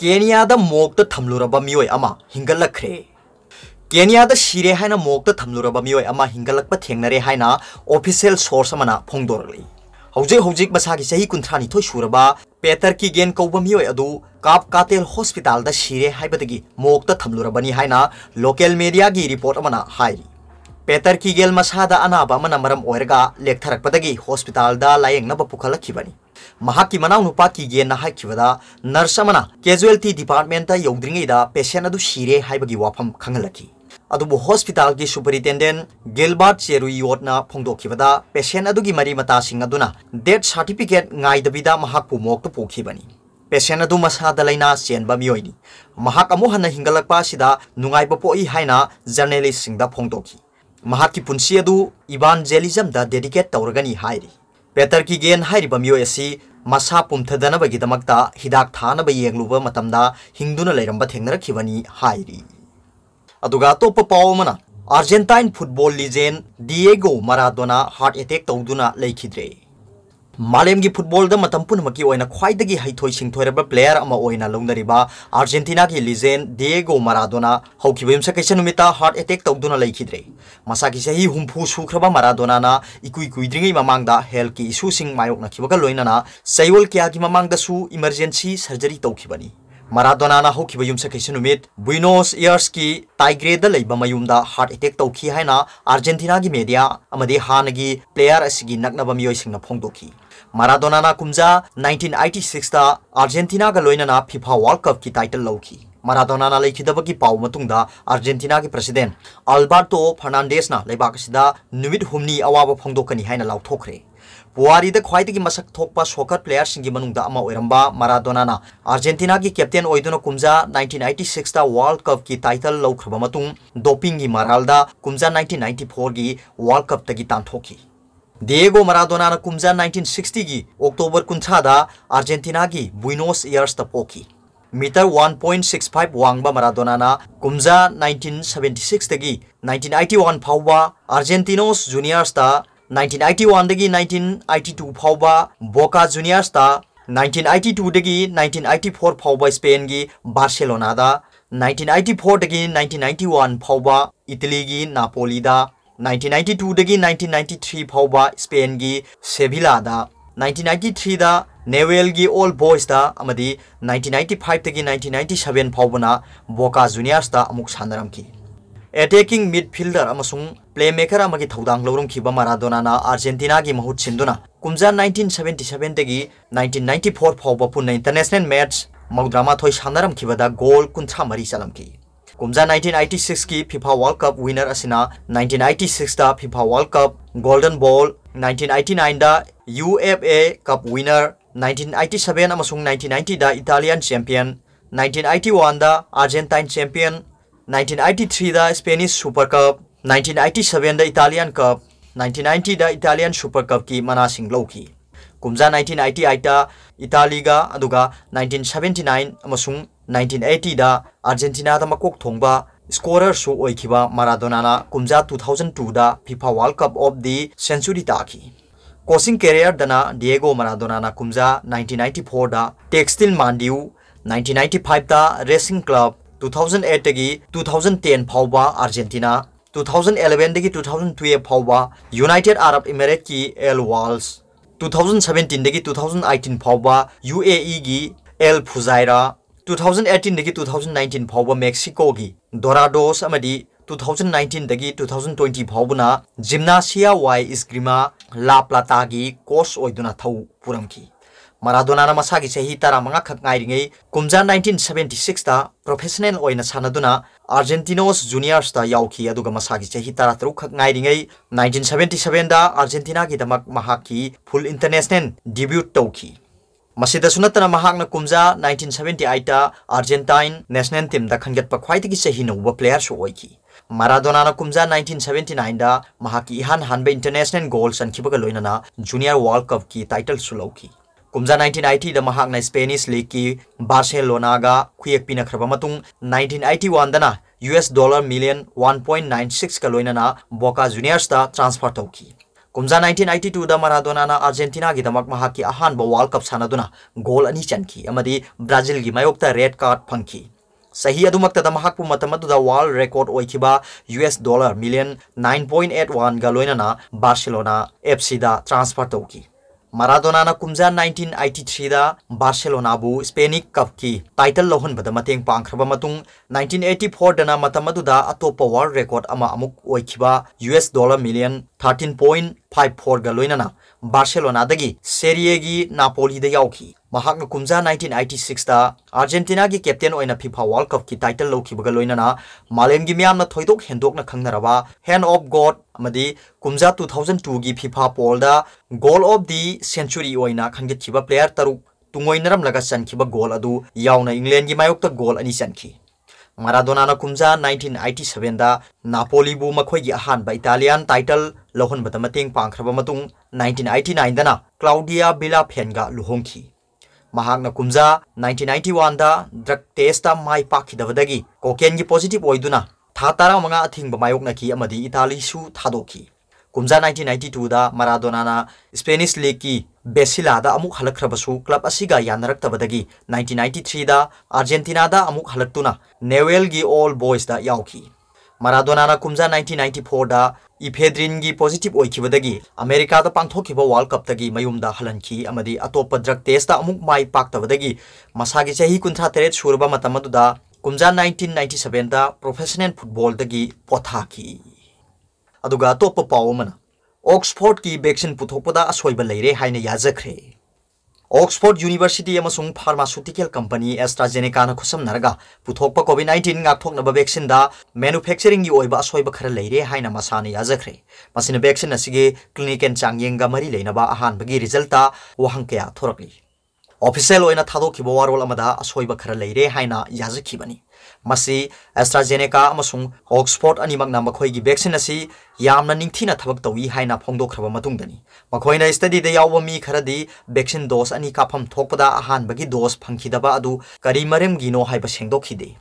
केनियादा मोक्ता थमलुरबा मियोय अमा हिंगलखरे केनियादा शिरे हाइना मोक्ता थमलुरबा मियोय अमा हिंगलखपा थेंगनरे हाइना official source अमना फोंदोरली हौजिक मसागी सही कुंथ्रानी थोय सुरबा पेटर की गेन कौबा मियोय अदु काप कातेल हॉस्पिटल दा शिरे हाइबदगी मोक्ता थमलुरबनी हाइना लोकल मीडिया की रिपोर्ट अमना हाइरी पेटर की गेल मसादा अनाबा अमना मरम ओइरगा लेखथरकपदगी हॉस्पिटल दा लायेंगनबा पुखलखिबनी महाकी मनाव नुपा की गेन हाइखिबदा नर्स अमना कैजुअलिटी डिपार्टमेंट यौद्रिंगैदा पेशेंट अदु शिरे हाइबगी वाफम खंगलखि अदुबु हॉस्पिटल की सुपरिटेंडेंट गिलबर्ट चेरुयोटना फोंदोखिबदा पेशेंट अदुगी मरी मतासिंग अदुना death certificate ngaidabida mahakpu mokta pokhibani patient अदु मसादा लैना चेनबा मियोइनी महाक अमु हन्ना हिंगलकपा सिदा नुंगाइबा पोई हाइना जर्नलिस्ट सिंगदा फोंदोखि महाकी पुंसी अदु इवांजेलिज्म दा डेडिकेट तौरगनी हाइरी पेटर की गेन हाइरिबा मियोय असि मसा पुमथदनबगिदमक्ता हिदाक थानबा येंगलुबा मतमदा हिंदुना लैरंबा थेंगनरखिबनी हाइरी अदुगा तोप पावमना Argentine football legend Diego Maradona heart attack तौदुना लैखिद्रे मालेम की फुटबॉल द मतम पुनमकी ओइना ख्वाइदगी हाइथोइ सिंथोइरबा प्लेयर अमा ओइना लौनरिबा अर्जेंटीना की लीजेंड डिएगो माराडोना हौखिबा युमसकैसा नुमिता हार्ट अटैक तौदुना लैखिद्रे मसाकी सही हुमफु सुख्रबा माराडोना ना इकुइ कुइद्रिंगै ममांगदा हेल्थ की इशू सिंग मायोकनाखिबगा लोइनाना सैवल क्या की ममांगदसु इमरजेंसी सर्जरी तौखिबनी माराडोना ना हौखिबा युमसकैसा नुमित बुइनोस एयर्स की टाइग्रेदा लैबा मयुमदा हार्ट अटैक तौखि हाइना अर्जेंटीना की मीडिया अमदि हानगी प्लेयर असिगी नकनबा मियोइसिंगना फोंदोखि माराडोना ना कुमजा 1986 दा अर्जेंटीना का लोइनाना फीफा वर्ल्ड कप की टाइटल लौखि माराडोना ना लैखिदबगी पाउ मतुंगदा अर्जेंटीना की प्रेसिडेंट अल्बर्टो फर्नांडेस ना लैबाकसिदा नुमित हुमनी अवाबा फोंदोकनी हाइना लाउथोखरे पुवारी द ख्वाइदगी मसक थोकपा सोकर प्लेयर सिंगी मनुंगदा अमा ओइरंबा माराडोना ना अर्जेंटीना की कैप्टन ओइदुना कुमजा 1996 दा वर्ल्ड कप की टाइटल लौखरबा मतुंग डोपिंग की मरालदा कुमजा 1994 की वर्ल्ड कप तगी तांथोखि डिएगो माराडोना ना कुमजा 1960 की अक्टोबर 19 दा अर्जेंटीना की बुइनोस एयर्स ता पोखि मीटर 1.65 वांगबा माराडोना ना कुमजा 1976 तगी 1981 फाउबा अर्जेंटिनोस जूनियर्स ता 1981 दगी 1982 फाउबा बोका जूनियर्स ता 1982 दगी 1984 फाउबा स्पेन की बार्सिलोना दा 1984 दगी 1991 फाउबा इटली की नापोली दा 1992 दगी 1993 फाउबा स्पेन की सेविला दा 1993 दा नेवेल की ओल्ड बॉयज दा अमदी 1995 दगी 1997 फाउबना बोका जूनियर्स दा अमुक सानरमखि अटैकिंग मिडफील्डर अमसुंग प्लेमेकर अमगी थौदांग लौरंखिबा माराडोना ना अर्जेंटीना की महूत सिंदुना कुमजा 1977 दगी 1994 फाउबा पुन्ना इंटरनेशनल मैच मौद्रामा थोय सानरमखिबदा गोल 53 चलमखि कुमजा 1986 की फीफा वर्ल्ड कप विनर असिना 1986 दा FIFA World cup golden ball 1989 दा यूएफए कप विनर 1987 अमसुंग 1990 दा इटालियन चैंपियन 1981 दा अर्जेंटाइन चैंपियन 1983 दा स्पेनिश सुपर कप 1987 दा इटालियन कप 1990 दा इटालियन सुपर कप की मनासिंग लौखि कुमजा 1988 दा इटालीगा अदुगा 1979 अमसुंग 1980 दा अर्जेंटीना दा मकोक थोंबा स्कोरर सु ओइखिबा माराडोना ना कुमजा 2002 दा FIFA World Cup of the century ताखि कोचिंग कैरियर दना डिएगो माराडोना ना कुमजा 1994 दा टेक्सटाइल मांडिउ 1995 दा रेसिंग क्लब 2008 दगी 2010 फाउबा अर्जेंटीना 2011 दगी 2012 फाउबा यूनाइटेड अरब इमिरेट की एल वाल्स 2017 दगी 2018 फाउबा यूएई की एल फुजाइरा 2018 दगी 2019 फाउबा मेक्सिको की डोराडोस अमदी 2019 दगी 2020 फाउबना जिम्नासिया वाई इस्ग्रिमा ला प्लाटा की कोच ओइदुना थौ पुरमखि माराडोना ना मसागी सही 15 खक ngairingei कुमजा 1976 ता प्रोफेशनल ओइना सानदुना अर्जेंटिनोस जूनियर्स ता याउखि अदुगा मसागी सही 13 खक ngairingei 1977 दा अर्जेंटीना की दमक महाकी फुल इंटरनेशनल डेब्यूट तौखि मसिदा सुनतना महाकना कुमजा 1978 ता अर्जेंटाइन नेशनल टीम दा खंगतपा ख्वाइदगी सही नौबा प्लेयर सो ओइखि माराडोना ना कुमजा 1979 दा महाकी इहान हानबे इंटरनेशनल गोल सनखिबगा लोइनाना जूनियर वर्ल्ड कप की टाइटल सुलौखि कुमजा 1980 दा महाकना स्पेनिश लीग की बार्सिलोना गा खुयेक पिनखरबा मतुंग 1981 दना $1 मिलियन 1.96 का लोइनाना बोका जूनियर्स दा ट्रांसफर तौखि कुमजा 1982 दा माराडोना अर्जेंटीना की दमक महाकी अहानबा वर्ल्ड कप सानदुना गोल अनि चनखी अमदी ब्राजील की मायोक्ता रेड कार्ड फंखी सही अदुमक्तदा महाकु मतमदुदा वर्ल्ड रिकॉर्ड ओइखिबा $9 मिलियन 9.81 गा लोइनाना बार्सिलोना FC दा ट्रांसफर तौकी माराडोना कुमजा 1983 दा बार्सिलोना बु स्पेनिक कप की टाइटल लोहनबदा मतेंग पांखरबा मतुंग 1984 दना मतमदुदा अतोप वर्ल्ड रिकॉर्ड अमा अमुक ओइखिबा $13 मिलियन 13.54 गा लोइनाना बार्सिलोना दगी सेरिए की नापोली दा याउखी महाकना कुमजा 1986 दा अर्जेंटीना की कैप्टन ओइना फीफा वर्ल्ड कप की टाइटल लौखिबगा लोइनाना मालेम की मियामना थोइदोक हेंदोकना खंगनरबा हैंड ऑफ गॉड अमदी कुमजा 2002 की फीफा पोल दा गोल ऑफ दी सेंचुरी ओइना खंगितखिबा प्लेयर तरुक तुंगोइनरम लगा चनखिबा गोल अदु यावना इंग्लैंड की मायोक्ता गोल अनि चनखी माराडोना कुमजा 1987 दा नापोली बु मखोई अहानबा इटालियन टाइटल लौहनबदा मतेंग पांखरबा मतुंग 1989 दना क्लाउडिया बिला फेनगा लुहोंखी महाकना कुमजा 1991 दा ड्रग टेस्ट दा माई पाखिदबदगी कोकेन की पॉजिटिव ओइदुना था तारा मंगा अथिंग बमायोकनकी अमदी इटाली सु थादोखी कुमजा 1992 दा माराडोना स्पेनिश लीग की बेसिला दा अमुक हलखरबसु क्लब असिगा यानरक्तबदगी 1993 दा अर्जेंटीना दा अमुक हलक्तुना नेवेल की ऑल बॉयज दा याउखी माराडोना कुमजा 1994 दा इफेड्रिन की पॉजिटिव ओइखिबदगी अमेरिका दा पांथोखिबा वर्ल्ड कप तगी मयुमदा हलनखी अमदी अतोप ड्रग टेस्ट दा अमुक माई पाक्तबदगी मसागी चही 53 सुरबा मतमदुदा कुमजा 1997 दा प्रोफेशनल फुटबॉल दगी पोथाखी अदुगा अतोप पावमना ऑक्सफोर्ड की वैक्सीन पुथोपदा असोइबा लेरे हाइना याजखरे ऑक्सफोर्ड यूनिवर्सिटी अमसुंग फार्मास्यूटिकल कंपनी एस्ट्राजेनेका ना खुसमनरगा पुथोकपा कोविड-19 गाथोकनबा वैक्सीन दा मैन्युफैक्चरिंग की ओइबा असोइबा खरा लेरे हाइना मसाना याजखरे मसिना वैक्सीन असिगे क्लिनिकल चांगयेंगा मरी लेनबा अहानबगी रिजल्टा वहंग कया थोरकली ऑफिशियल ओइना थादोखिबा वारोल अमदा असोइबा खरा लेरे हाइना याजखिबनी मसी एस्ट्राजेनेका अमसुंग ऑक्सफोर्ड अनिमकना मखोइगी वैक्सीन असी यामना निंगथिना थबक तौई हाइना फोंगदोखरबा मतुंगदनी मखोइना स्टडी दे यावबा मी खरदी वैक्सीन डोज अनि काफम थोकपदा अहानबगी डोज फंखिदबा अदु करी मरेमगिनो हाइबा सेंगदोखिदे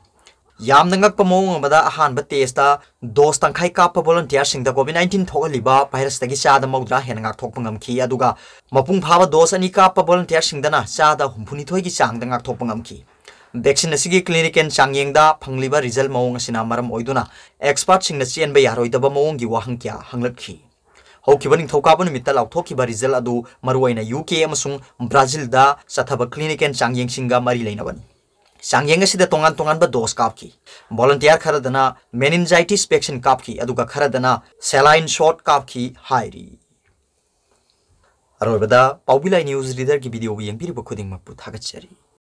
यामना ngakpa mawng amada ahanba test da dose tangkhai kappa volunteer singda covid-19 thokaliba virus tagi chada mawdra hen ngak thokpa ngamkhi aduga mapung phaba dose ani kappa volunteer singdana chada humphuni thoi gi chang da ngak thokpa ngamkhi vaccine असिगी clinical चांगयेंगदा फंगलिबा result मौंग असिना मरम ओइदुना expert सिंगना चेनबा यारोइदबा मौंग gi wahang kya hanglakhi हौखिबा निंगथौकाबा नुमित्ता लाउथोखिबा रिजल्ट अदु मरुआइना यूके अमसुंग ब्राजिल दा सथाबा क्लिनिकल चांगयेंग सिंगा मरी लेनबनी चांगयेंग असिदा तोंगान तोंगानबा डोज कापखि वॉलंटियर खरदना मेनिंजाइटिस वैक्सीन कापखि अदुगा खरदना सलाइन शॉट कापखि हाइरी अरोबदा पाउबिलाई न्यूज रीडर की वीडियो यंगबिरिबा खुदिंग मपु थागचरी।